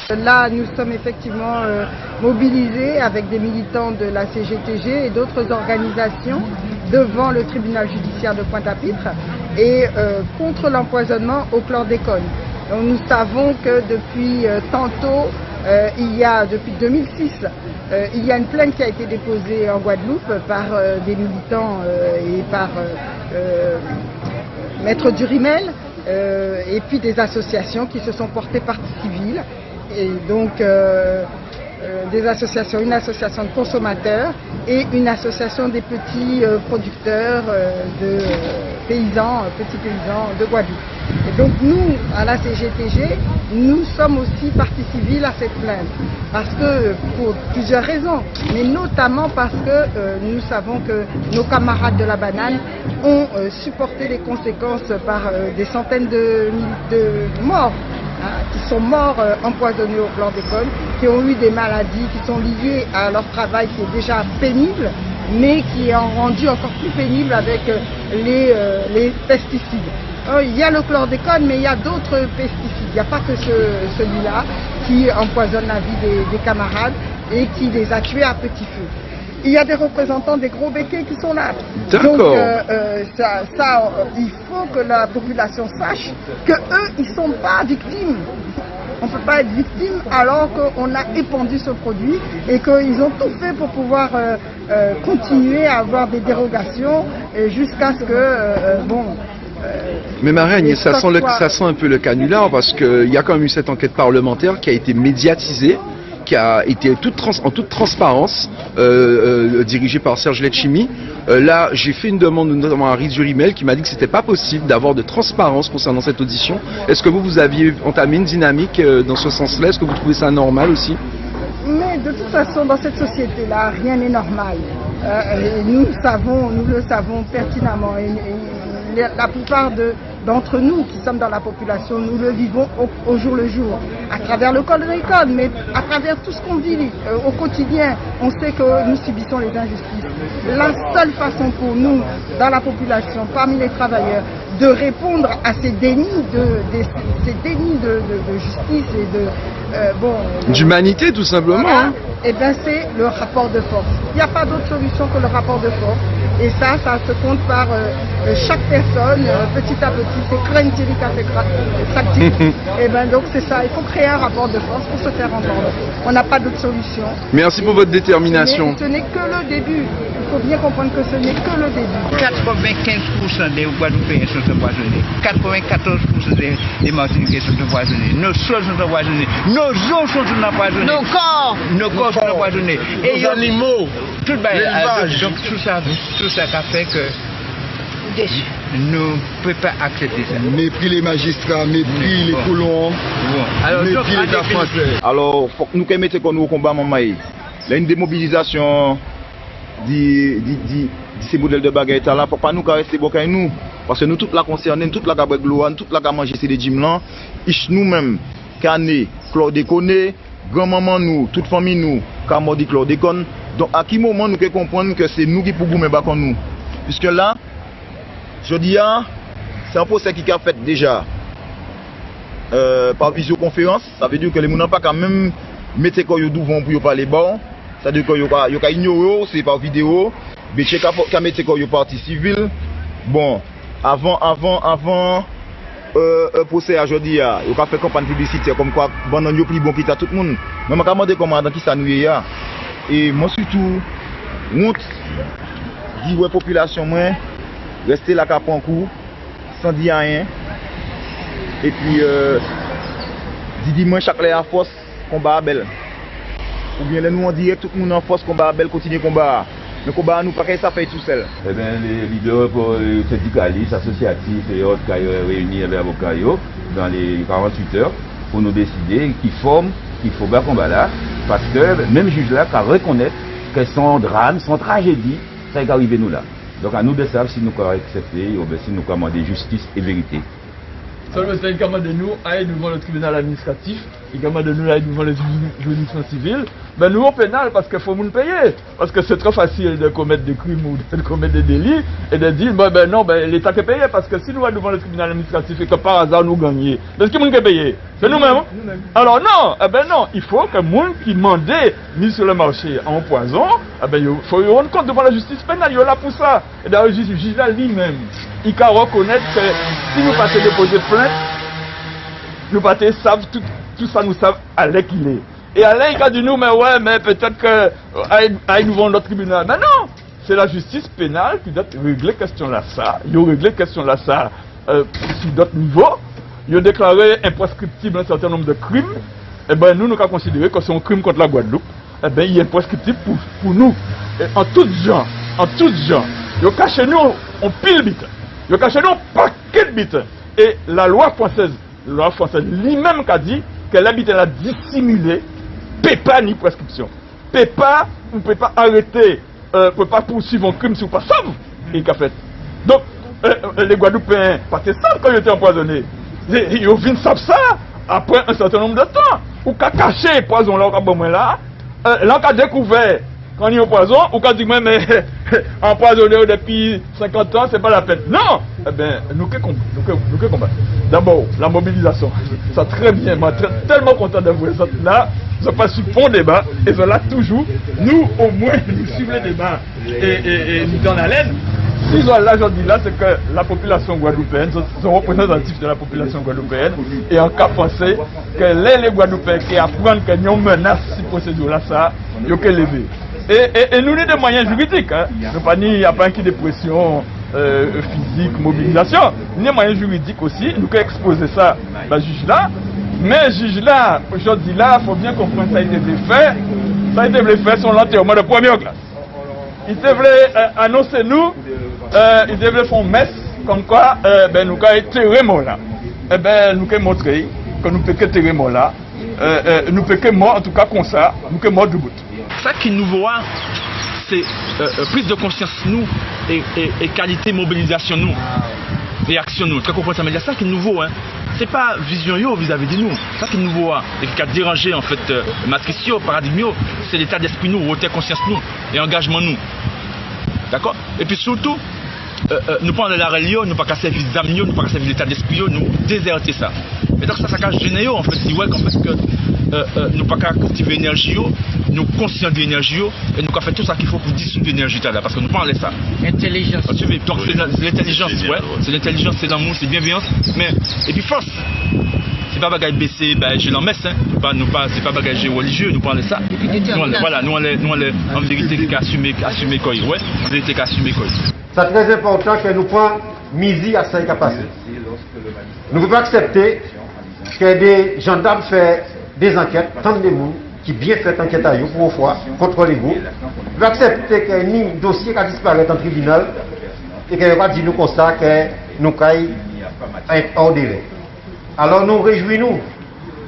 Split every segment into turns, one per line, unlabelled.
Là, nous sommes effectivement mobilisés avec des militants de la CGTG et d'autres organisations devant le tribunal judiciaire de Pointe-à-Pitre et contre l'empoisonnement au chlordécone. Donc, nous savons que depuis tantôt, depuis 2006, il y a une plainte qui a été déposée en Guadeloupe par des militants et par Maître Durimel et puis des associations qui se sont portées partie civile. Et donc des associations, une association de consommateurs et une association des petits producteurs de petits paysans de Guadeloupe. Et donc nous, à la CGTG, nous sommes aussi partie civile à cette plainte, parce que pour plusieurs raisons, mais notamment parce que nous savons que nos camarades de la banane ont supporté les conséquences par des centaines de morts. Qui sont morts empoisonnés au chlordécone, qui ont eu des maladies qui sont liées à leur travail qui est déjà pénible, mais qui est rendu encore plus pénible avec les pesticides. Il y a le chlordécone, mais il y a d'autres pesticides. Il n'y a pas que celui-là qui empoisonne la vie des camarades et qui les a tués à petit feu. Il y a des représentants des gros béquets qui sont là.
D'accord.
Donc il faut que la population sache que eux, ils sont pas victimes. On ne peut pas être victime alors qu'on a épandu ce produit et qu'ils ont tout fait pour pouvoir continuer à avoir des dérogations jusqu'à ce que
mais Marraine, ça sent un peu le canular, parce qu'il y a quand même eu cette enquête parlementaire qui a été médiatisée, qui a été en toute transparence, dirigée par Serge Letchimy. Là, j'ai fait une demande notamment à Riz Durimel qui m'a dit que c'était pas possible d'avoir de transparence concernant cette audition. Est-ce que vous aviez entamé une dynamique dans ce sens-là? Est-ce que vous trouvez ça normal aussi?
Mais de toute façon, dans cette société-là, rien n'est normal. Nous le savons pertinemment. Et la plupart d'entre nous qui sommes dans la population, nous le vivons au jour le jour, à travers le chlordécone, mais à travers tout ce qu'on vit au quotidien. On sait que nous subissons les injustices. La seule façon pour nous, dans la population, parmi les travailleurs, de répondre à ces dénis de justice et
d'humanité, tout simplement.
Voilà, et bien c'est le rapport de force. Il n'y a pas d'autre solution que le rapport de force. Et ça se compte par chaque personne, petit à petit. C'est Crane Thierry qui a fait pratique. Et bien donc c'est ça, il faut créer un rapport de force pour se faire entendre. On n'a pas d'autre solution.
Merci pour votre détermination.
Ce n'est que le début. Il faut bien comprendre que ce n'est que le début.
95% des Guadeloupéens sont empoisonnés. 94% des Martiniquais sont empoisonnés. Nos sols sont empoisonnés. Nos eaux sont empoisonnées. Nos corps sont empoisonnés. Et
nos animaux.
Donc tout ça a fait que nous ne pouvons pas accepter ça.
Mépris les magistrats, mépris les colons, mépris l'État français.
Alors, faut que nous mettions au combat, maman. Il y a une démobilisation de ces modèles de bagaille là, pour pas nous rester bloqués nous. Parce que nous, toute la concernée, toute la gabre gloire, toute la gamme manger ces régimes là, nous-mêmes, cané, chlordécone, grand-maman nous, toute famille nous, camordi chlordécone. Donc à quel moment nous pouvons comprendre que c'est nous qui pouvons mettre contre nous? Puisque là, je dis, c'est un procès qui a fait déjà par visioconférence. Ça veut dire que les gens n'ont pas quand même mettre quoi devant pour parler bon. Ça veut dire qu'il y a ignoré, c'est par vidéo. Mais c'est qu'à mettre quoi partie civile. Bon, avant procès aujourd'hui, il y a fait campagne publicitaire comme quoi bon on plus bon quitte à tout le monde. Mais je me demande comment dans qui ça nous est. Et moi surtout, honte, dis ouais population moi, rester là qu'à prendre coup, sans dire rien. Et puis dis-moi chaque là à force combat à belle. Ou bien là nous on dirait tout le monde en force combat à belle, continue combat. Le combat nous pas ça fait tout seul.
Eh bien les leaders syndicalistes, associatifs et autres qui réunis avec avocats dans les 48 heures pour nous décider qui forme, qu'il faut battre combat là. Parce que même juge là, qu'à reconnaître que son drame, son tragédie, ça est arrivé nous là. Donc à nous de savoir si nous pouvons accepter ou si nous pouvons demander justice et vérité.
Seulement, c'est également de nous aller devant le tribunal administratif, également de nous aller devant les juridictions civiles. Mais nous, au pénal, parce qu'il faut nous payer. Parce que c'est trop facile de commettre des crimes ou de commettre des délits et de dire, non, l'État qui paye. Parce que si nous allons devant le tribunal administratif et que par hasard nous gagnons, est-ce que nous qui payer? C'est nous-mêmes. Alors non, non, il faut que les gens qui demandent mis sur le marché en poison, il faut rendre compte devant la justice pénale, il est là pour ça. Et d'ailleurs, le juge là lui-même, il peut reconnaître que si nous passons déposer plainte, nous passons savent tout ça, nous savons à l'air qu'il est. Et à l'air, il a dit nous, mais peut-être que nous vont notre tribunal. Mais non, c'est la justice pénale qui doit régler question là ça. Il a réglé question là ça sur d'autres niveaux. Il a déclaré imprescriptible un certain nombre de crimes. Et bien nous avons considéré que c'est un crime contre la Guadeloupe. Et bien il est imprescriptible pour nous. Et en tout genre. Il a caché nous en pile bite. Il a caché nous en paquet de bite. Et la loi française lui-même qui a dit que l'habitude a dissimulé, pas ni prescription. On ne peut pas arrêter, on ne peut pas poursuivre un crime si on ne pas sauve. Et qu'a fait. Donc, les Guadeloupéens, parce que savent quand ils étaient empoisonnés. Ils viennent savoir ça après un certain nombre de temps. Ou qu'à cacher le poison là, là qu'à découvert quand il y a un poison, ou qu'à dire mais empoisonné depuis 50 ans, c'est pas la peine. Non! Eh bien, nous que combattre. D'abord, la mobilisation. Ça très bien, moi tellement content de vous là. Ils ont pas su bon débat, et ils sont là toujours. Nous, au moins, nous suivons les débats et nous dans la laine. S'ils sont là aujourd'hui là, c'est que la population guadeloupéenne, sont représentatifs de la population guadeloupéenne, et en cas pensé que les Guadeloupéens qui apprennent qu'il y a une menace si procédure là, ça, il y a que lever. Et nous avons des moyens juridiques, hein. Il n'y a pas une dépression physique, mobilisation. Nous avons des moyens juridiques aussi, nous avons exposé ça à juge là. Mais juge là, aujourd'hui là, il faut bien comprendre ça a été fait. Ça a été fait sur l'enterrement de première classe. Il devait annoncer nous, il devait faire une messe comme quoi nous avons été mort là. Nous avons montré que nous pouvons être mort là. Nous pouvons mort en tout cas comme ça, nous pouvons mort du bout.
Ça qui nous voit, c'est prise de conscience nous et qualité mobilisation nous, réaction nous. Tu comprends ça? Mais il y a ça qui est nouveau, hein. C'est pas vision yo vis-à-vis de nous. Ça qui est nouveau, hein. Et qui a dérangé en fait matrice yo, paradigme yo, c'est l'état d'esprit nous, haute conscience nous et engagement nous. D'accord? Et puis surtout, nous pas dans la religion, nous pas qu'à servir des amis, nous pas qu'à servir l'état d'esprit, nous déserter ça. Et donc ça cache gêné en fait, c'est ouais qu'en fait que nous pas qu'à cultiver l'énergie, nous conscients de l'énergie et nous qu'à faire tout ça qu'il faut pour dissoudre l'énergie là, parce que nous parlons de ça.
Intelligence.
Donc c'est l'intelligence, ouais. C'est l'intelligence, c'est l'amour, c'est bienveillance, mais et puis force. C'est pas bagage baissé, j'ai l'en messe, hein. C'est pas bagage religieux, nous parlons de ça. Voilà, nous on en vérité qui assumer quoi, ouais, en vérité qui assumer quoi.
C'est très important que nous prenions misi à ça capacité. Nous ne pouvons pas accepter que des gendarmes fassent des enquêtes, tant de monde qui bien fait enquête à eux pour une fois, contrôlez-vous. Nous ne pouvons pas accepter que ni dossier qui disparaît en tribunal et que va dire nous comme ça que nous caillons être hors délai. Alors nous réjouissons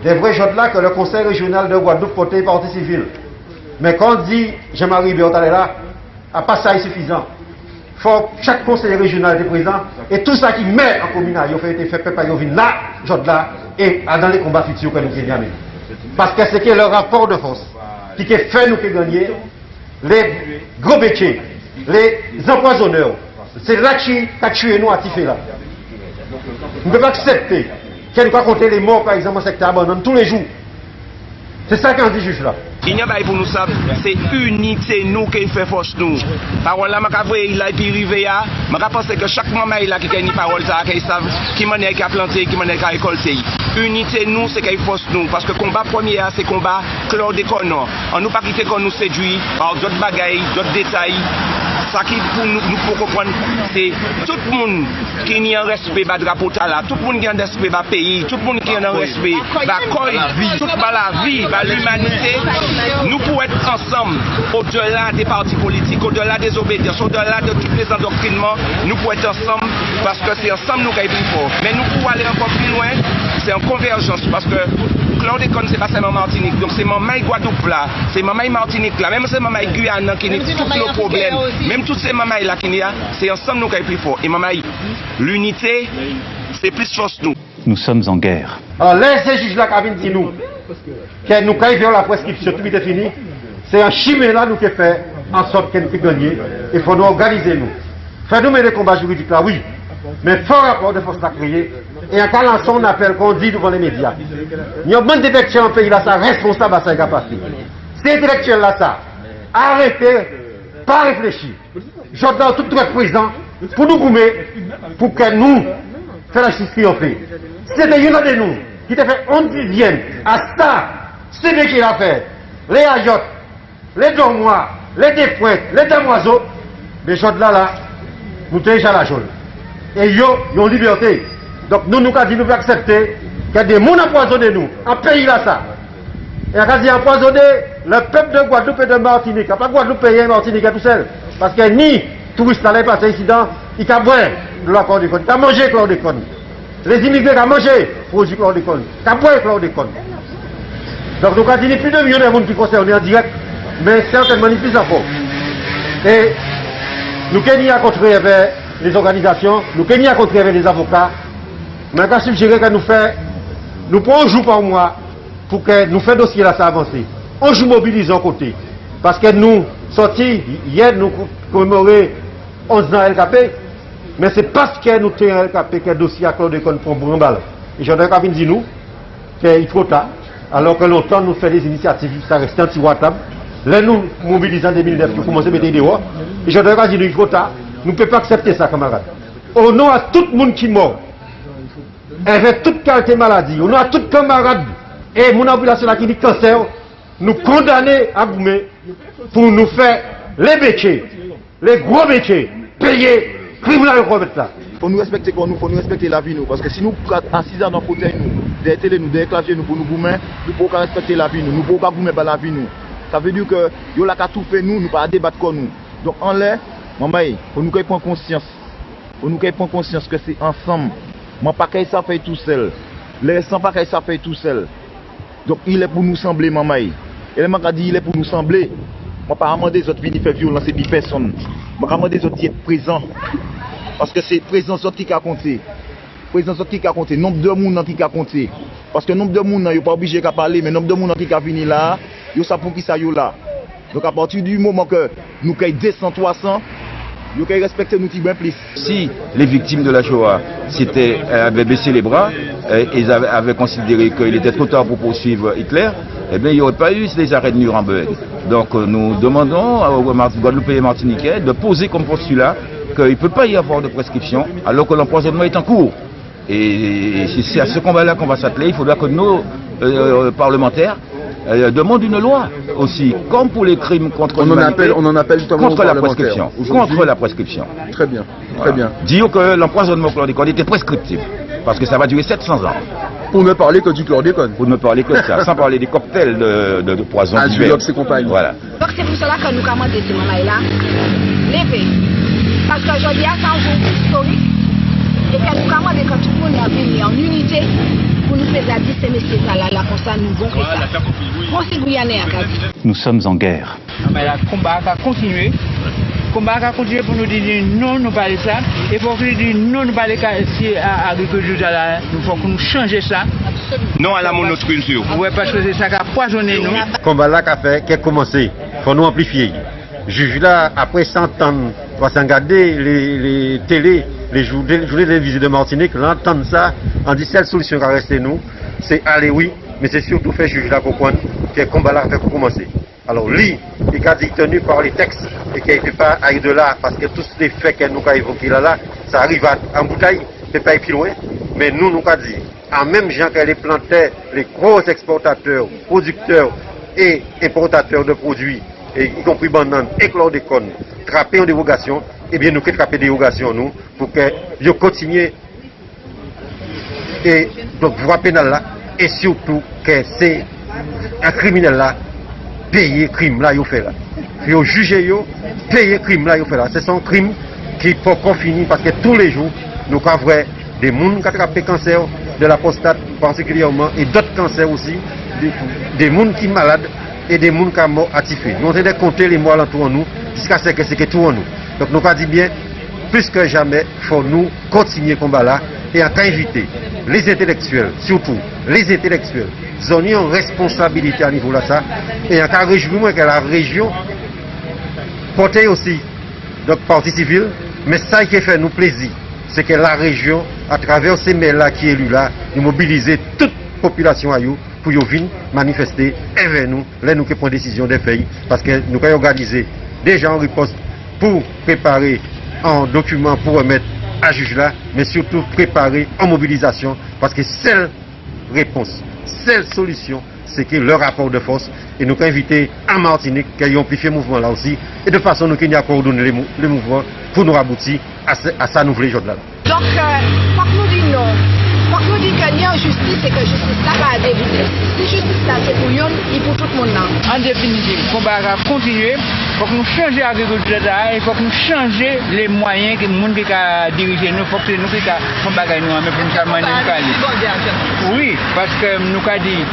des vrais gens là que le conseil régional de Guadeloupe porté partie civile. Mais quand on dit Jean-Marie Bertalella, à pas ça est suffisant. Il faut que chaque conseiller régional est présent et tout ça qui met en commune, il fait peuple, il vient là, genre là, et dans les combats futurs que nous gagnons. Parce que c'est le rapport de force qui fait nous gagner les gros métiers, les empoisonneurs. C'est là qui a tué nous à Tifé là. Nous ne pouvons pas accepter qu'elle ne va compter les morts par exemple au secteur abandonné tous les jours. C'est ça qu'on dit juge là.
Il n'y a pas pour nous ça, c'est unité nous qui fait force nous. Parole là, je vais il a puis river là, je pense que chaque moment il a qui a une parole ça qui savent qui manière qui a planté, qui manière qui a récolté. Unité nous c'est qui force nous parce que combat premier c'est combat chlordécone. On nous pas quitter qu'on nous séduit par d'autres bagailles, d'autres détails. Ça qui pour nous pour comprendre c'est tout le monde qui a un respect bas drapeau là, tout le monde qui a un respect bas pays, tout le monde qui a un respect bas toute la vie, bas l'humanité. Nous pouvons être ensemble, au-delà des partis politiques, au-delà des obédiences, au-delà de tous les endoctrinements, nous pouvons être ensemble parce que c'est ensemble nous qui sommes plus forts. Mais nous pouvons aller encore plus loin, c'est en convergence parce que chlordécone c'est pas seulement Martinique, donc c'est Mamaï Guadeloupe là, c'est Mamaï Martinique là, même c'est Mamaï Guyane qui est tous nos problèmes, même tous ces Mamaï là qui est, c'est ensemble nous qui sommes plus forts. Et Mamaï, l'unité, c'est plus force nous.
Nous sommes en guerre.
Alors, laissez juge là qui dit nous, que nous avons la prescription, tout est fini. C'est un chimé là nous qui fait en sorte qu'elle puisse gagner. Il faut nous organiser nous. Faire-nous mener des combats juridiques là, oui. Mais fort rapport de force à créer. Et en cas lançant un appel qu'on dit devant les médias. Il y a un bon intellectuel en pays là, ça responsable à ça qui a passé. Ces intellectuels là, ça, arrêtez, pas réfléchir. J'entends tout être présent pour nous goumer, pour que nous fassions la justice triompher. C'était une de nous qui t'a fait 11e à ça, c'est bien qu'il a fait. Les ayottes, les dormoirs, les dépointes, les damoiseaux, mais gens là, nous sommes déjà la jaune. Et ils ont liberté. Donc nous avons dit nous pouvons accepter qu'il y a des gens empoisonnés nous, en pays là ça. Et on a dit empoisonner le peuple de Guadeloupe et de Martinique. Pas Guadeloupe et Martinique tout seul. Parce que ni touristes n'allaient passer ici, ils ont boire de la chlordécone, ils ont mangé de chlordécone. Les immigrés ont mangé produits chlordécone, ils ont boire chlordécone. Donc nous avons dit plus de millions de monde qui sont concernés en direct, mais certainement plus encore. Et nous avons rencontré avec les organisations, nous avons rencontré avec les avocats. Mais on a suggéré que nous prenons un jour par mois pour que nous fassions dossier là, ça avance. On joue mobilisé en côté. Parce que nous sortis, hier nous commémorer 11 ans LKP, mais c'est parce que nous tenons LKP que le dossier à chlordécone pour un balle. Et j'en ai dit nous qu'il est trop tard, alors que longtemps nous faisons des initiatives, ça reste anti-Watab. Là nous mobilisons en 2009, nous commençons à mettre des dehors. Et j'en ai dit qu'il est trop tard, nous ne pouvons pas accepter ça, camarades. Au nom à tout le monde qui mort, avec toute qualité maladie, au nom à tout camarade et mon population qui dit cancer, nous condamner à goumer pour nous faire les métiers, les gros métiers, payer, criminels remettre là.
Faut nous respecter comme nous, faut nous respecter la vie nous, parce que si nous assis dans nos fauteuils nous, des télé nous, des claviers nous pour nous goumer, nous pouvons pas respecter la vie nous, nous pouvons pas goumer par la vie nous. Ça veut dire que yo la tout fait nous, nous pas débattre comme nous. Donc en l'air, maman, faut nous prendre conscience. Faut nous prendre conscience que c'est ensemble. Mon paquet ça fait tout seul. Les sans paquet ça fait tout seul. Donc il est pour nous sembler maman. Et le mec a dit il est pour nous sembler. Moi pas demander les autres venir faire violence et personne. Moi demander les autres être présents. Parce que c'est présence qui a compté. Présence qui a compté, nombre de monde qui a compté. Parce que nombre de monde n'est pas obligé de parler, mais nombre de monde qui a venir là, yo ça pour qui ça yo là. Donc à partir du moment que nous caille 200 300, nous devons respecter nous bien plus.
Si les victimes de la Shoah avaient baissé les bras et ils avaient considéré qu'il était trop tard pour poursuivre Hitler, eh bien il n'y aurait pas eu les arrêts de Nuremberg. Donc nous demandons aux Guadeloupéens et Martiniquais de poser comme postulat qu'il ne peut pas y avoir de prescription alors que l'empoisonnement est en cours. Et c'est à ce combat-là qu'on va s'atteler. Il faudra que nos parlementaires demandent une loi aussi, comme pour les crimes contre l'humanité, contre la prescription. Contre la prescription.
Très bien,
voilà.
Très bien.
Dire que l'empoisonnement chlordécone était prescriptible, parce que ça va durer 700 ans.
Pour ne parler que du chlordécone.
Pour ne parler que de ça, sans parler des cocktails de poison.
Azulox et compagnie.
Voilà.
Donc c'est pour cela que nous commandons ces moments-là, lever. Parce qu'aujourd'hui, c'est un jour historique. Et que nous commandons que tout le monde est venu en unité pour nous faire dire ces messieurs là comme ça nous vont faire ça. Conseil Guyanais à Kadi.
Nous sommes en guerre.
Le combat va continuer. Le combat va continuer pour nous dire non, nous parler ça. Et pour nous dire non, nous parler si à l'agriculture là, il faut que nous changions ça.
Non à la monoculture.
Oui, parce que c'est ça qui a poisonné nous.
Le combat là qui a commencé, il faut nous amplifier. Juge là, après 100 ans, on va regarder les télés, les journées de visite de Martinique, l'entendre ça, on dit seule solution qui reste nous, c'est aller oui, mais c'est surtout faire juge là comprendre que le combat là fait commencer. Alors lui, il a dit tenu par les textes et qu'il ne peut pas aller de là parce que tous les faits qu'elle nous a évoqués là, ça arrive en bouteille, il ne peut pas aller plus loin. Mais nous avons dit, en même gens qu'elle les plantait, les gros exportateurs, producteurs et importateurs de produits, et y compris bananes et chlordécone, trapper en dérogation, et bien nous qui trapper dérogation nous, pour que nous continuions et donc voie pénale là, et surtout que c'est un criminel là, payer crime là, il fait là. Il faut juger, payer crime là, il fait là. C'est son crime qui faut qu'on finisse parce que tous les jours, nous avons des gens qui attrapent le cancer de la prostate particulièrement, et d'autres cancers aussi, des gens qui sont malades, et des gens qui sont morts actifés. Nous avons compter les mois alentour de nous, jusqu'à ce que c'est que tout en nous. Donc nous avons dit bien, plus que jamais, il faut nous continuer le combat là, et à inviter les intellectuels, surtout les intellectuels, ils ont une responsabilité à niveau là ça, et à réjouir que la région porte aussi donc partie civile, mais ça qui fait nous plaisir, c'est que la région, à travers ces mails-là qui est élus là, nous mobiliser toute la population à nous pour venir manifester et nous, là nous qui prenons décision des pays, parce que nous avons organisé déjà en riposte pour préparer un document pour remettre à juge là, mais surtout préparer en mobilisation, parce que seule réponse, seule solution, c'est que le rapport de force, et nous avons invité à Martinique qui a amplifié le mouvement là aussi, et de façon nous qui a coordonné le mouvement pour nous aboutir à ça nous voulons là.
Donc, faut que nous disons non. Faut que nous disions qu'il y a justice et que justice là va débuter. Si justice là c'est pour nous, il pour tout le monde.
En définitive, le combat va continuer. Il faut que nous changions l'agriculture, il faut que nous changions les moyens que nous avons dirigés. Il faut que nous fassions des nous pour nous manipuler. Oui, parce que nous avons dit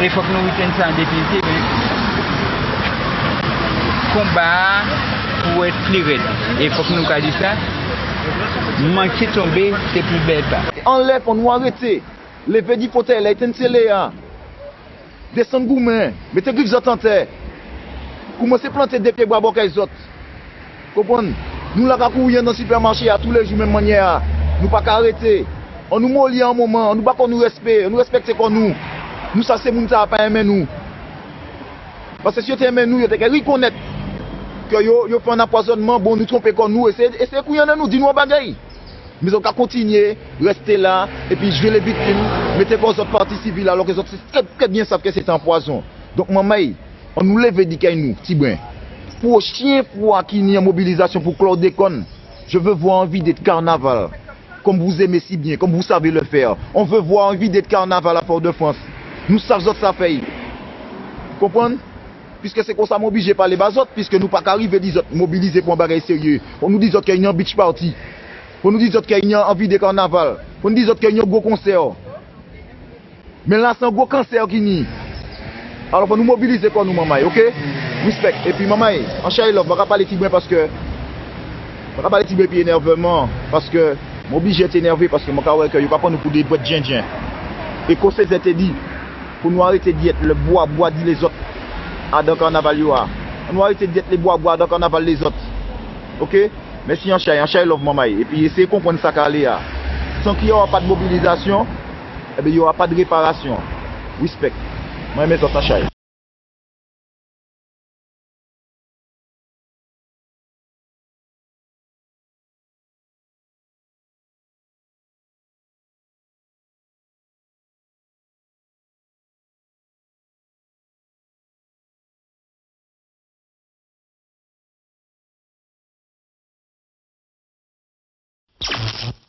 il faut que nous retenions ça en définitive. Le combat pour être plus raide. Il faut que nous disions ça. Manquer tomber, c'est plus bête.
Enlève, on nous arrête. Levez du potel, la étincelle. Descendre gourmet, mettez griffes autres en terre. Commencez à planter des pieds bois pour les autres. Comprenez? Nous là, courir dans le supermarché à tous les jours, même manière. Nous pas arrêter. On nous mollit un moment, on nous pas qu'on nous respecte, on nous respecte comme nous. Nous, ça c'est moun ça pas aimer nous. Parce que si vous aimez nous, vous devez reconnaître que vous fait un empoisonnement, bon, nous tromper comme nous, et c'est couillon nous, dis-nous un bagaille. Mais on va continuer, rester là, et puis jouer les victimes, mettez pas aux autres parties civiles, alors que les autres très bien savent que c'est un poison. Donc, maman, on nous lève et dit qu'il nous, petit brin. Pour chien froid qui n'y a mobilisation pour Claude Déconne, je veux voir envie d'être carnaval, comme vous aimez si bien, comme vous savez le faire. On veut voir envie d'être carnaval à Fort-de-France. Nous savons ça fait. Vous comprenez? Puisque c'est comme ça m'oblige par les basotes, puisque nous pas qu'arriver des autres mobiliser pour un bagage sérieux. On nous dit qu'il y a un beach party. On nous dit qu'il y a envie de carnaval. On nous dit qu'il y a un gros concert. Mais là, c'est un gros cancer qui n'y. Alors, faut nous mobiliser pour nous, maman, ok? Respect. Et puis, maman, en Chaïlov, on va pas parler de parce que. On va pas parler de énervement. Parce que. M'oblige à être énervé parce que je ne vais pas nous pour des boîtes de et qu'on s'est dit, pour nous arrêter d'être le bois dit les autres à dans le carnaval. On nous arrêter d'être les bois dans le carnaval les autres. Ok? Merci en chai love maman. Et puis essayez de comprendre ça car sans qu'il n'y aura pas de mobilisation, eh bien, il n'y aura pas de réparation. Respect. Moi, je mets ça en chai.
Thank you.